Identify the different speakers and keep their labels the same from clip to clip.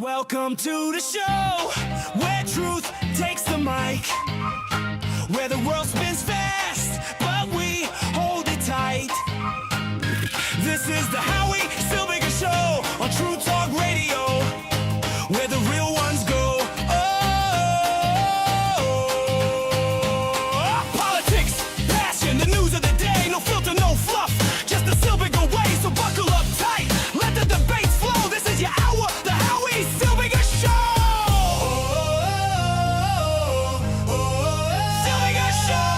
Speaker 1: Welcome to the show, where truth takes the mic, where the world spins fast, but we hold it tight. This is the Howie Silbiger Show on True Talk Radio, where the real ones go. Oh, politics, passion, the news of the day, no filter, no fluff, just the Silbiger way, so buckle up tight, let the debates flow. This is your hour, the Howie Silbiger Show. Silbiger Show.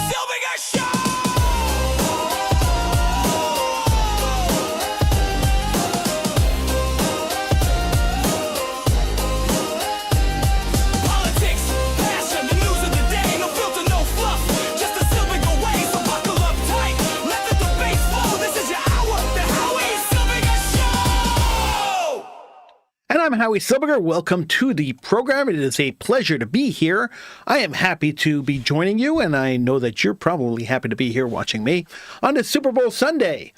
Speaker 1: Silbiger Show. Politics, passion, the news of the day, no filter, no fluff, just the Silbiger way, so buckle up tight, let the debates flow. This is your hour, the Howie Silbiger Show.
Speaker 2: And I'm Howie Silbiger. Welcome to the program. It is a pleasure to be here. I am happy to be joining you, and I know that you're probably happy to be here watching me on this Super Bowl Sunday.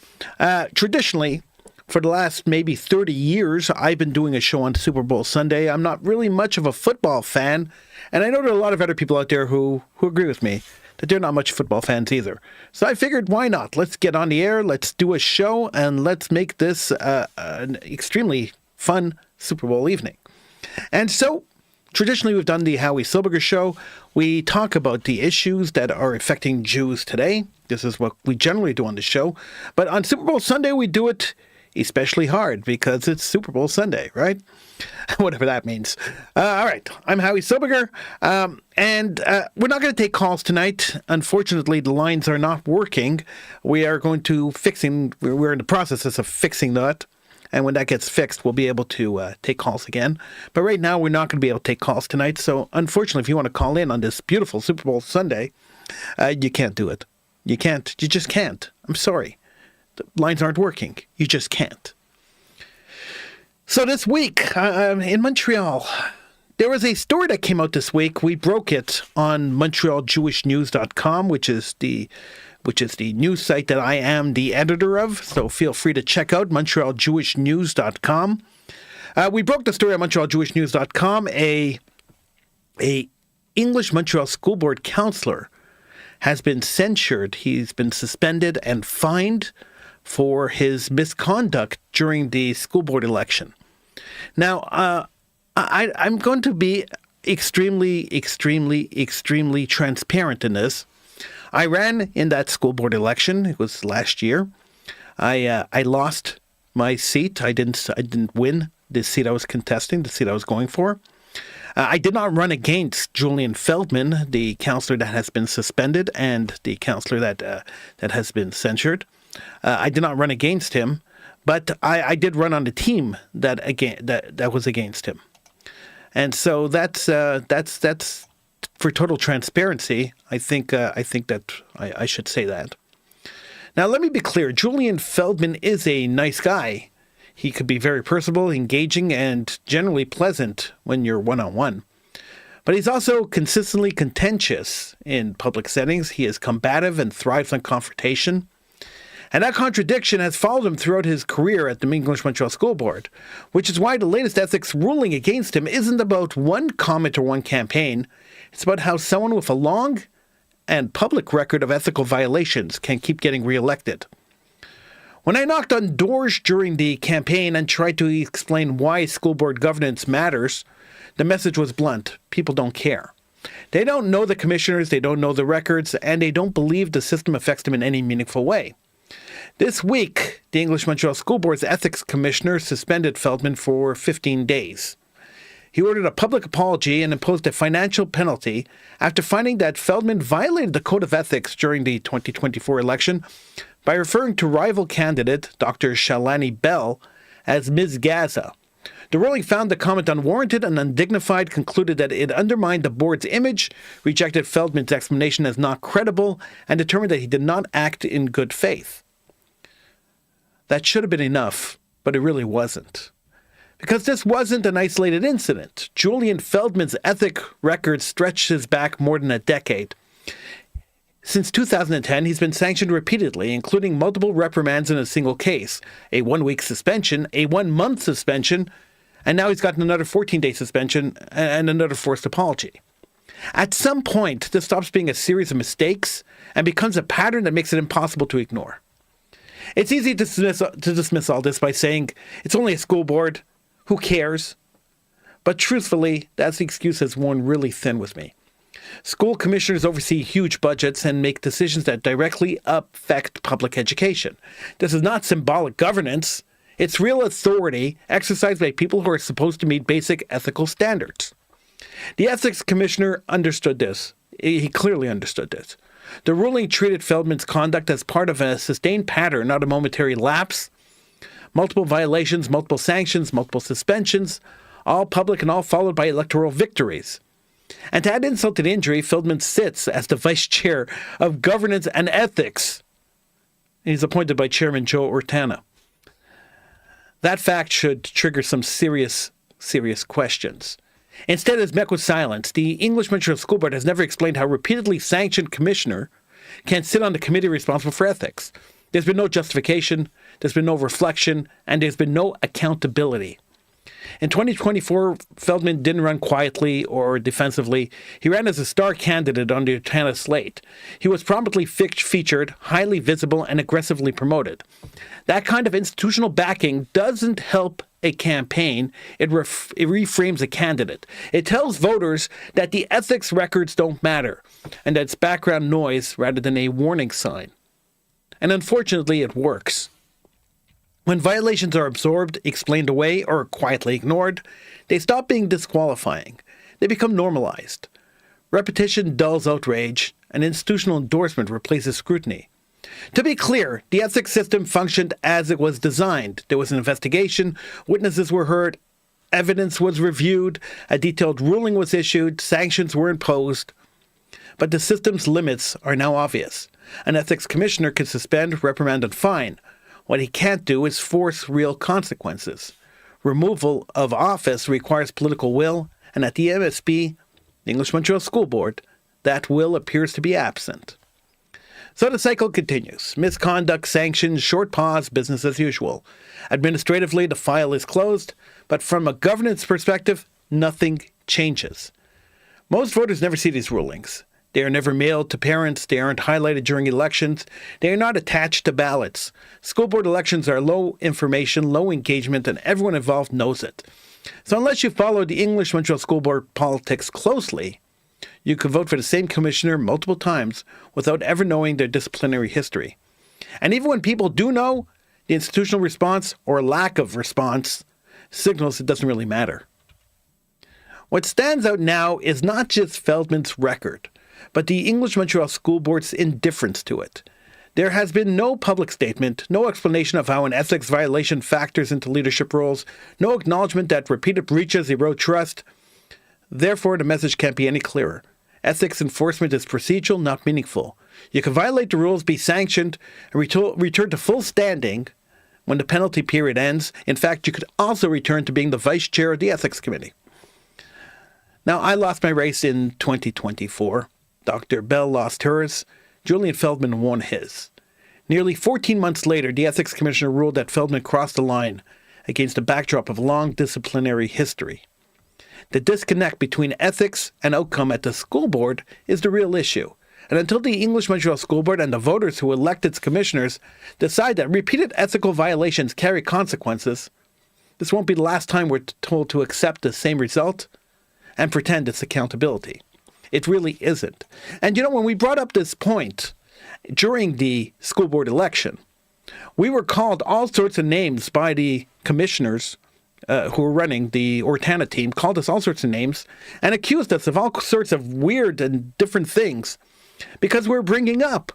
Speaker 2: Traditionally, for the last maybe 30 years, I've been doing a show on Super Bowl Sunday. I'm not really much of a football fan, and I know there are a lot of other people out there who agree with me that they're not much football fans either. So I figured, why not? Let's get on the air, let's do a show, and let's make this an extremely fun Super Bowl evening. And so, traditionally, we've done the Howie Silbiger Show. We talk about the issues that are affecting Jews today. This is what we generally do on the show. But on Super Bowl Sunday, we do it especially hard because it's Super Bowl Sunday, right? Whatever that means. All right, I'm Howie Silbiger, and we're not going to take calls tonight. Unfortunately, the lines are not working. We are going to we're in the process of fixing that. And when that gets fixed, we'll be able to take calls again. But right now, we're not going to be able to take calls tonight. So unfortunately, if you want to call in on this beautiful Super Bowl Sunday, you can't do it. You can't. You just can't. I'm sorry. The lines aren't working. You just can't. So this week in Montreal, there was a story that came out this week. We broke it on MontrealJewishNews.com, which is the news site that I am the editor of. So feel free to check out MontrealJewishNews.com. We broke the story on MontrealJewishNews.com. A English Montreal School Board counselor has been censured. He's been suspended and fined for his misconduct during the school board election. Now, I'm going to be extremely transparent in this. I ran in that school board election. It was last year. I lost my seat. I didn't win the seat I was contesting, the seat I was going for. I did not run against Julian Feldman, the counselor that has been suspended and the counselor that has been censured. I did not run against him, but I did run on the team that was against him. And so that's for total transparency. I think that I should say that. Now, let me be clear. Julian Feldman is a nice guy. He could be very personable, engaging, and generally pleasant when you're one-on-one. But he's also consistently contentious in public settings. He is combative and thrives on confrontation. And that contradiction has followed him throughout his career at the English Montreal School Board, which is why the latest ethics ruling against him isn't about one comment or one campaign. It's about how someone with a long and public record of ethical violations can keep getting reelected. When I knocked on doors during the campaign and tried to explain why school board governance matters, the message was blunt. People don't care. They don't know the commissioners, they don't know the records, and they don't believe the system affects them in any meaningful way. This week, the English Montreal School Board's ethics commissioner suspended Feldman for 15 days. He ordered a public apology and imposed a financial penalty after finding that Feldman violated the code of ethics during the 2024 election by referring to rival candidate Dr. Shalani Bell as Ms. Gaza. The ruling found the comment unwarranted and undignified, concluded that it undermined the board's image, rejected Feldman's explanation as not credible, and determined that he did not act in good faith. That should have been enough, but it really wasn't. Because this wasn't an isolated incident. Julian Feldman's ethic record stretches back more than a decade. Since 2010, he's been sanctioned repeatedly, including multiple reprimands in a single case, a 1-week suspension, a 1-month suspension, and now he's gotten another 14-day suspension and another forced apology. At some point, this stops being a series of mistakes and becomes a pattern that makes it impossible to ignore. It's easy to dismiss all this by saying, it's only a school board, who cares? But truthfully, that excuse has worn really thin with me. School commissioners oversee huge budgets and make decisions that directly affect public education. This is not symbolic governance. It's real authority exercised by people who are supposed to meet basic ethical standards. The ethics commissioner understood this. He clearly understood this. The ruling treated Feldman's conduct as part of a sustained pattern, not a momentary lapse. Multiple violations, multiple sanctions, multiple suspensions, all public and all followed by electoral victories. And to add insult to the injury, Feldman sits as the vice chair of governance and ethics. He's appointed by Chairman Joe Ortana. That fact should trigger some serious questions. Instead, it's met with silence. The English Montreal School Board has never explained how a repeatedly sanctioned commissioner can sit on the committee responsible for ethics. There's been no justification, there's been no reflection, and there's been no accountability. In 2024, Feldman didn't run quietly or defensively. He ran as a star candidate on the Ortana slate. He was prominently featured, highly visible, and aggressively promoted. That kind of institutional backing doesn't help a campaign. It reframes a candidate. It tells voters that the ethics records don't matter, and that it's background noise rather than a warning sign. And unfortunately, it works. When violations are absorbed, explained away, or quietly ignored, they stop being disqualifying. They become normalized. Repetition dulls outrage, and institutional endorsement replaces scrutiny. To be clear, the ethics system functioned as it was designed. There was an investigation, witnesses were heard, evidence was reviewed, a detailed ruling was issued, sanctions were imposed. But the system's limits are now obvious. An ethics commissioner can suspend, reprimand, and fine. What he can't do is force real consequences. Removal of office requires political will, and at the MSB, the English Montreal School Board, that will appears to be absent. So the cycle continues. Misconduct, sanctions, short pause, business as usual. Administratively, the file is closed, but from a governance perspective, nothing changes. Most voters never see these rulings. They are never mailed to parents. They aren't highlighted during elections. They are not attached to ballots. School board elections are low information, low engagement, and everyone involved knows it. So unless you follow the English Montreal School Board politics closely, you could vote for the same commissioner multiple times without ever knowing their disciplinary history. And even when people do know, the institutional response or lack of response signals it doesn't really matter. What stands out now is not just Feldman's record, but the English Montreal School Board's indifference to it. There has been no public statement, no explanation of how an ethics violation factors into leadership roles, no acknowledgement that repeated breaches erode trust. Therefore, the message can't be any clearer. Ethics enforcement is procedural, not meaningful. You can violate the rules, be sanctioned, and return to full standing when the penalty period ends. In fact, you could also return to being the vice chair of the ethics committee. Now, I lost my race in 2024. Dr. Bell lost hers. Julian Feldman won his. Nearly 14 months later, the ethics commissioner ruled that Feldman crossed the line against a backdrop of long disciplinary history. The disconnect between ethics and outcome at the school board is the real issue. And until the English Montreal School Board and the voters who elect its commissioners decide that repeated ethical violations carry consequences, this won't be the last time we're told to accept the same result and pretend it's accountability. It really isn't. And you know, when we brought up this point during the school board election, we were called all sorts of names by the commissioners who were running the Ortana team, called us all sorts of names and accused us of all sorts of weird and different things because we're bringing up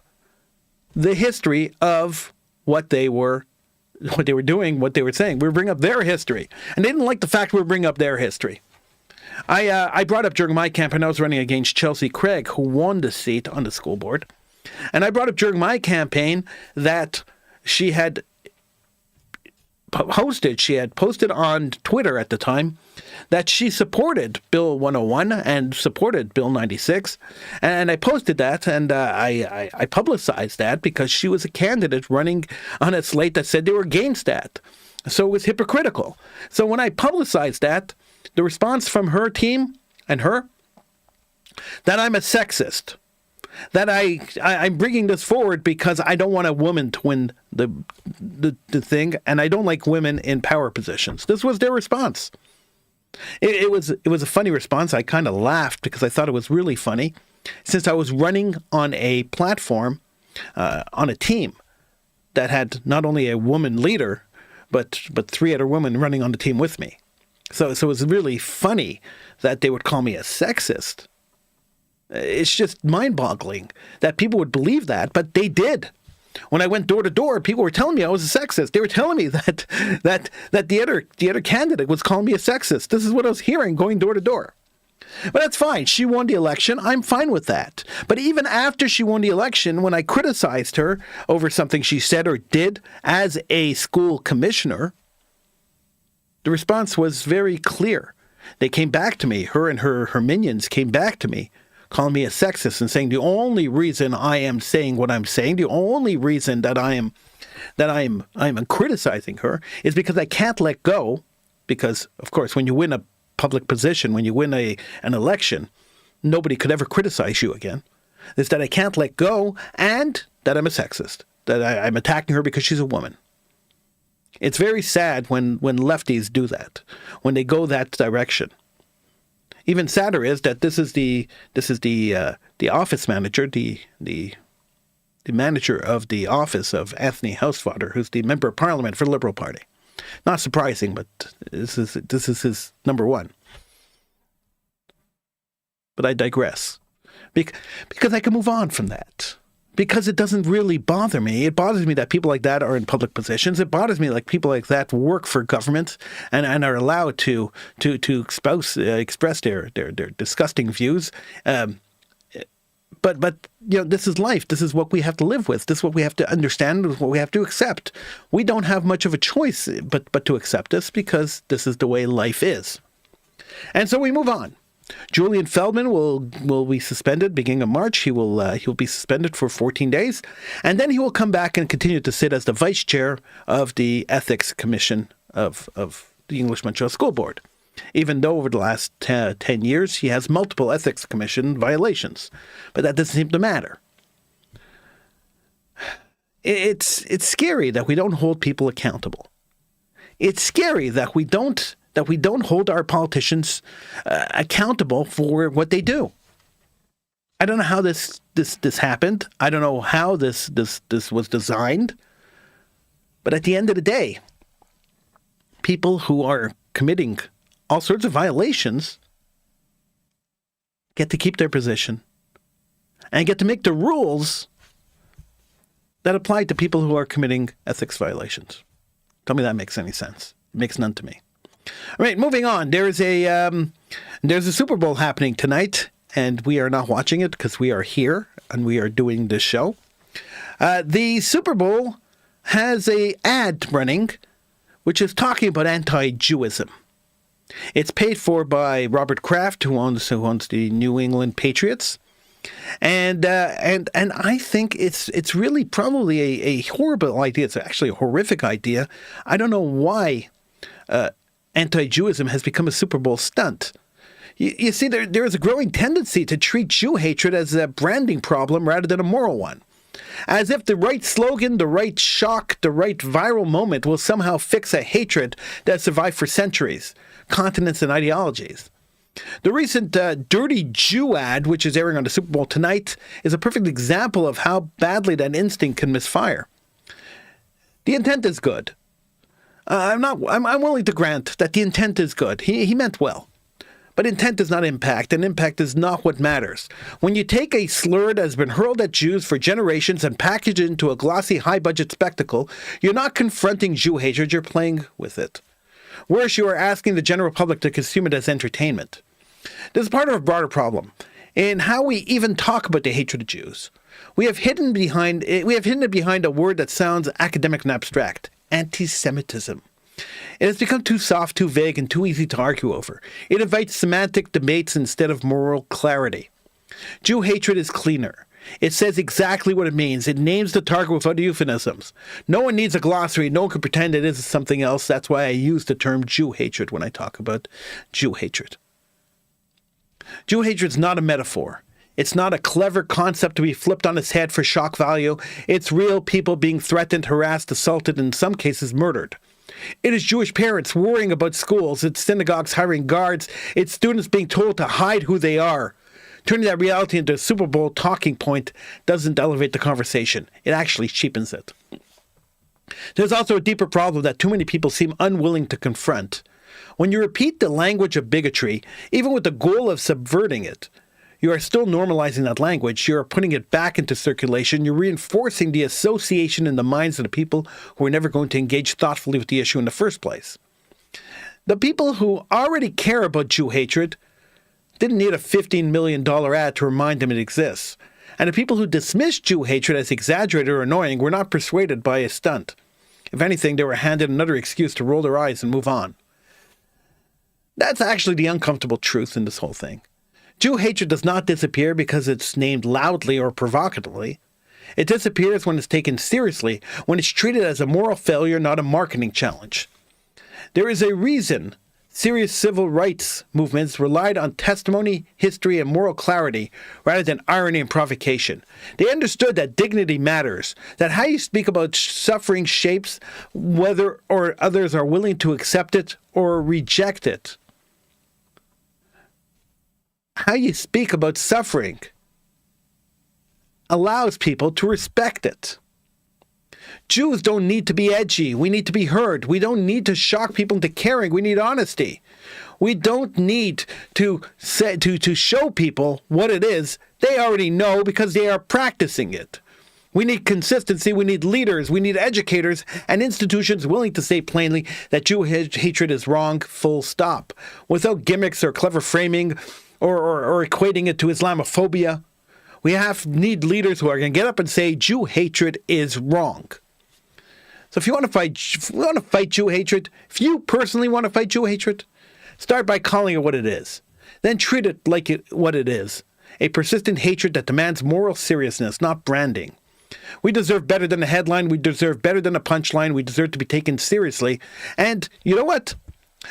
Speaker 2: the history of what they were doing, what they were saying. We were bringing up their history. And they didn't like the fact we were bringing up their history. I brought up during my campaign, I was running against Chelsea Craig, who won the seat on the school board. And I brought up during my campaign that she had she had posted on Twitter at the time that she supported Bill 101 and supported Bill 96. And I posted that, and I publicized that because she was a candidate running on a slate that said they were against that. So it was hypocritical. So when I publicized that, the response from her team and her, that I'm a sexist, that I'm bringing this forward because I don't want a woman to win the thing, and I don't like women in power positions. This was their response. It was a funny response. I kind of laughed because I thought it was really funny, since I was running on a platform, on a team that had not only a woman leader, but 3 other women running on the team with me. So it was really funny that they would call me a sexist. It's just mind-boggling that people would believe that, but they did. When I went door to door, people were telling me I was a sexist. They were telling me that the other candidate was calling me a sexist. This is what I was hearing going door to door. But that's fine. She won the election. I'm fine with that. But even after she won the election, when I criticized her over something she said or did as a school commissioner, the response was very clear. They came back to me. Her and her minions came back to me, calling me a sexist and saying the only reason I am saying what I'm saying, the only reason that I'm criticizing her is because I can't let go. Because, of course, when you win a public position, when you win an election, nobody could ever criticize you again. Is that I can't let go, and that I'm a sexist, that I'm attacking her because she's a woman. It's very sad when lefties do that, when they go that direction. Even sadder is that this is the office manager, the manager of the office of Anthony Housefather, who's the member of Parliament for the Liberal Party. Not surprising, but this is his number one. But I digress, because I can move on from that. Because it doesn't really bother me. It bothers me that people like that are in public positions. It bothers me like people like that work for government and are allowed to express their disgusting views. But you know, this is life. This is what we have to live with. This is what we have to understand. This is what we have to accept. We don't have much of a choice but to accept this, because this is the way life is. And so we move on. Julian Feldman will be suspended beginning of March. He'll be suspended for 14 days, and then he will come back and continue to sit as the vice chair of the Ethics Commission of the English Montreal School Board, even though over the last 10 years he has multiple Ethics Commission violations. But that doesn't seem to matter. It's scary that we don't hold people accountable. It's scary that we don't hold our politicians accountable for what they do. I don't know how this happened. I don't know how this was designed. But at the end of the day, people who are committing all sorts of violations get to keep their position and get to make the rules that apply to people who are committing ethics violations. Tell me that makes any sense. It makes none to me. All right, moving on. There's a Super Bowl happening tonight, and we are not watching it because we are here and we are doing this show. The Super Bowl has a ad running, which is talking about anti-Jewism. It's paid for by Robert Kraft, who owns the New England Patriots, and I think it's really probably a horrible idea. It's actually a horrific idea. I don't know why anti-Jewism has become a Super Bowl stunt. You see, there is a growing tendency to treat Jew hatred as a branding problem rather than a moral one. As if the right slogan, the right shock, the right viral moment will somehow fix a hatred that survived for centuries, continents, and ideologies. The recent Dirty Jew ad, which is airing on the Super Bowl tonight, is a perfect example of how badly that instinct can misfire. The intent is good. I'm willing to grant that the intent is good. He meant well. But intent is not impact, and impact is not what matters. When you take a slur that has been hurled at Jews for generations and package it into a glossy, high-budget spectacle, you're not confronting Jew hatred, you're playing with it. Worse, you are asking the general public to consume it as entertainment. This is part of a broader problem in how we even talk about the hatred of Jews. We have hidden it behind a word that sounds academic and abstract: anti-Semitism. It has become too soft, too vague, and too easy to argue over. It invites semantic debates instead of moral clarity. Jew hatred is cleaner. It says exactly what it means. It names the target without euphemisms. No one needs a glossary. No one can pretend it is something else. That's why I use the term Jew hatred when I talk about Jew hatred. Jew hatred is not a metaphor. It's not a clever concept to be flipped on its head for shock value. It's real people being threatened, harassed, assaulted, and in some cases murdered. It is Jewish parents worrying about schools. It's synagogues hiring guards. It's students being told to hide who they are. Turning that reality into a Super Bowl talking point doesn't elevate the conversation. It actually cheapens it. There's also a deeper problem that too many people seem unwilling to confront. When you repeat the language of bigotry, even with the goal of subverting it, you are still normalizing that language. You are putting it back into circulation. You're reinforcing the association in the minds of the people who are never going to engage thoughtfully with the issue in the first place. The people who already care about Jew hatred didn't need a $15 million ad to remind them it exists. And the people who dismissed Jew hatred as exaggerated or annoying were not persuaded by a stunt. If anything, they were handed another excuse to roll their eyes and move on. That's actually the uncomfortable truth in this whole thing. Jew hatred does not disappear because it's named loudly or provocatively. It disappears when it's taken seriously, when it's treated as a moral failure, not a marketing challenge. There is a reason serious civil rights movements relied on testimony, history, and moral clarity rather than irony and provocation. They understood that dignity matters, that how you speak about suffering shapes whether or others are willing to accept it or reject it. How you speak about suffering allows people to respect it. Jews don't need to be edgy. We need to be heard. We don't need to shock people into caring. We need honesty. We don't need to show people what it is. They already know because they are practicing it. We need consistency. We need leaders. We need educators and institutions willing to say plainly that Jew hatred is wrong, full stop, without gimmicks or clever framing or equating it to Islamophobia. We need leaders who are going to get up and say Jew hatred is wrong. So if you want to fight Jew hatred, if you personally want to fight Jew hatred, start by calling it what it is. Then treat it like what it is. A persistent hatred that demands moral seriousness, not branding. We deserve better than a headline. We deserve better than a punchline. We deserve to be taken seriously. And you know what?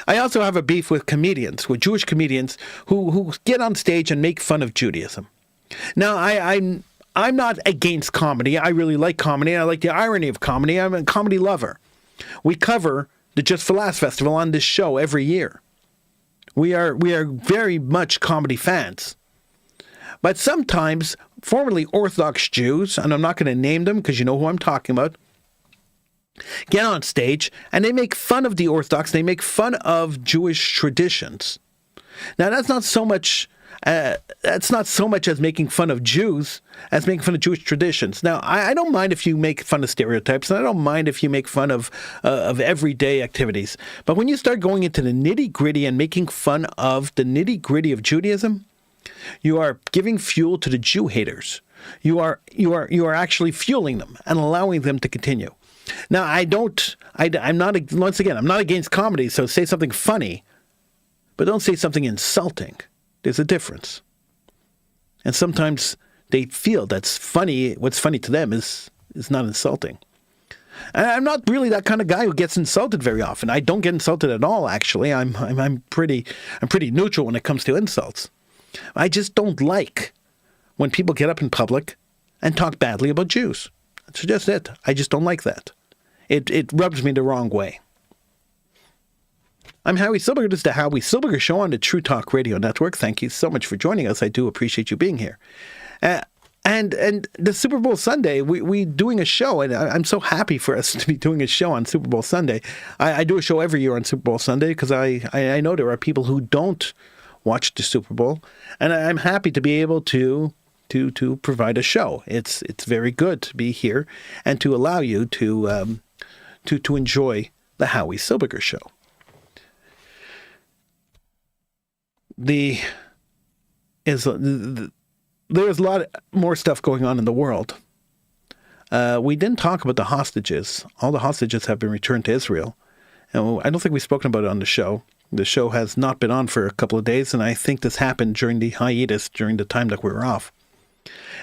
Speaker 2: I also have a beef with comedians, with Jewish comedians who get on stage and make fun of Judaism. Now, I'm not against comedy. I really like comedy. I like the irony of comedy. I'm a comedy lover. We cover the Just for Laughs Festival on this show every year. We are very much comedy fans. But sometimes formerly Orthodox Jews, and I'm not going to name them because you know who I'm talking about, get on stage and they make fun of the Orthodox. They make fun of Jewish traditions. Now, that's not so much as making fun of Jews as making fun of Jewish traditions. Now, I don't mind if you make fun of stereotypes, and I don't mind if you make fun of everyday activities. But when you start going into the nitty-gritty and making fun of the nitty-gritty of Judaism, you are giving fuel to the Jew haters. You are actually fueling them and allowing them to continue. Now, I'm not against comedy, so say something funny, but don't say something insulting. There's a difference. And sometimes they feel that's funny. What's funny to them is not insulting. And I'm not really that kind of guy who gets insulted very often. I don't get insulted at all, actually. I'm pretty neutral when it comes to insults. I just don't like when people get up in public and talk badly about Jews. That's just it. I just don't like that. It rubs me the wrong way. I'm Howie Silbiger. This is the Howie Silbiger Show on the True Talk Radio Network. Thank you so much for joining us. I do appreciate you being here. And the Super Bowl Sunday, we doing a show, and I'm so happy for us to be doing a show on Super Bowl Sunday. I do a show every year on Super Bowl Sunday because I know there are people who don't watch the Super Bowl, and I'm happy to be able to provide a show. It's very good to be here and to allow you to enjoy the Howie Silbiger Show. There's a lot more stuff going on in the world. We didn't talk about the hostages. All the hostages have been returned to Israel. And I don't think we've spoken about it on the show. The show has not been on for a couple of days, and I think this happened during the hiatus, during the time that we were off.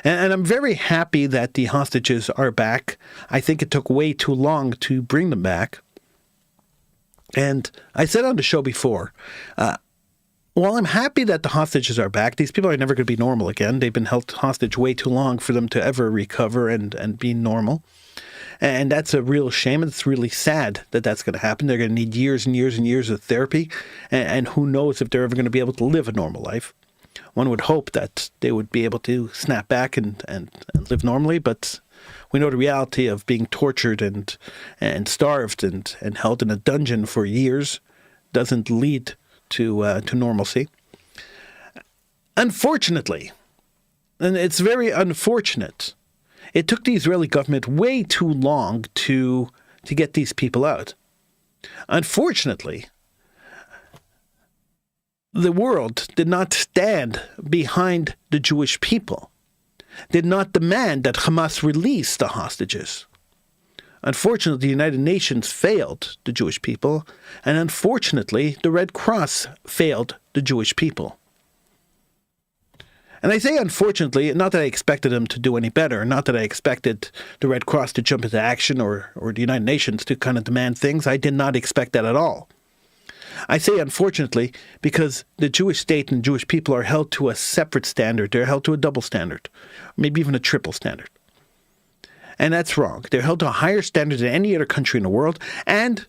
Speaker 2: And I'm very happy that the hostages are back. I think it took way too long to bring them back. And I said on the show before, while I'm happy that the hostages are back, these people are never going to be normal again. They've been held hostage way too long for them to ever recover and be normal. And that's a real shame. It's really sad that that's going to happen. They're going to need years and years and years of therapy. And who knows if they're ever going to be able to live a normal life. One would hope that they would be able to snap back and live normally. But we know the reality of being tortured and starved and held in a dungeon for years doesn't lead to normalcy. Unfortunately, and it's very unfortunate, it took the Israeli government way too long to get these people out. Unfortunately, the world did not stand behind the Jewish people, did not demand that Hamas release the hostages. Unfortunately, the United Nations failed the Jewish people, and unfortunately, the Red Cross failed the Jewish people. And I say unfortunately, not that I expected them to do any better, not that I expected the Red Cross to jump into action or the United Nations to kind of demand things. I did not expect that at all. I say unfortunately because the Jewish state and Jewish people are held to a separate standard. They're held to a double standard, maybe even a triple standard. And that's wrong. They're held to a higher standard than any other country in the world, and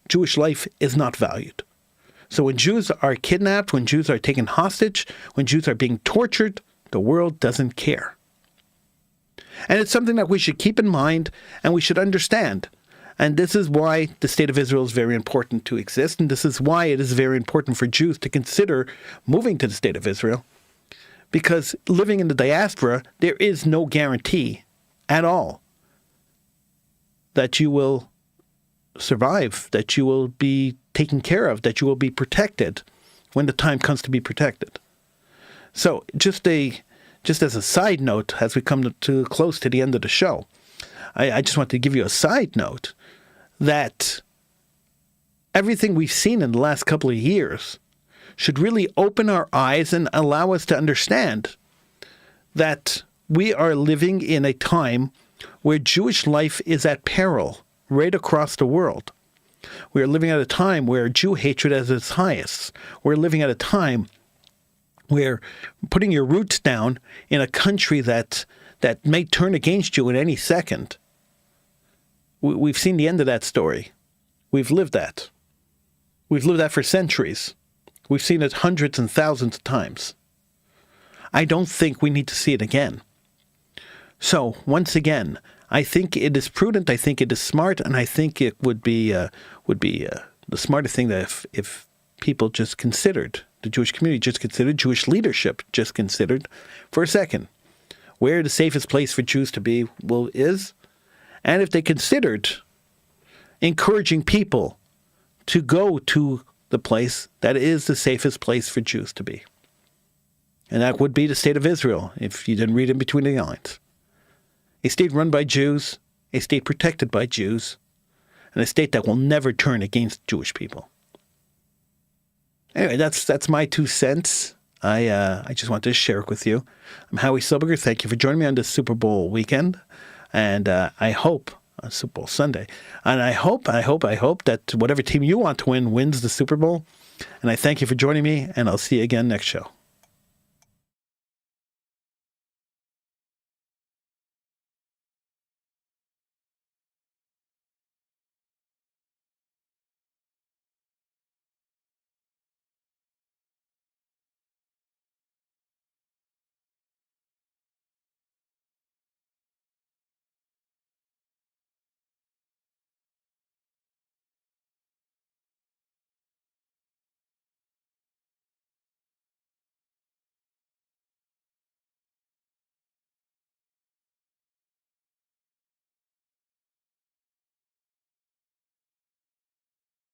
Speaker 2: Jewish life is not valued. So when Jews are kidnapped, when Jews are taken hostage, when Jews are being tortured, the world doesn't care. And it's something that we should keep in mind and we should understand. And this is why the State of Israel is very important to exist, and this is why it is very important for Jews to consider moving to the State of Israel. Because living in the diaspora, there is no guarantee at all that you will survive, that you will be taken care of, that you will be protected when the time comes to be protected. So just as a side note, as we come to close to the end of the show, I just want to give you a side note that everything we've seen in the last couple of years should really open our eyes and allow us to understand that we are living in a time where Jewish life is at peril right across the world. We are living at a time where Jew hatred is at its highest. We're living at a time where putting your roots down in a country that may turn against you in any second. We've seen the end of that story. We've lived that. We've lived that for centuries. We've seen it hundreds and thousands of times. I don't think we need to see it again. So, once again, I think it is prudent, I think it is smart, and I think it would be the smarter thing that if people just considered, the Jewish community just considered, Jewish leadership just considered for a second where the safest place for Jews to be is, and if they considered encouraging people to go to the place that is the safest place for Jews to be. And that would be the State of Israel, if you didn't read in between the lines. A state run by Jews, a state protected by Jews, and a state that will never turn against Jewish people. Anyway, that's my 2 cents. I just wanted to share it with you. I'm Howie Silbiger. Thank you for joining me on this Super Bowl weekend. And I hope, Super Bowl Sunday, and I hope that whatever team you want to win wins the Super Bowl. And I thank you for joining me, and I'll see you again next show.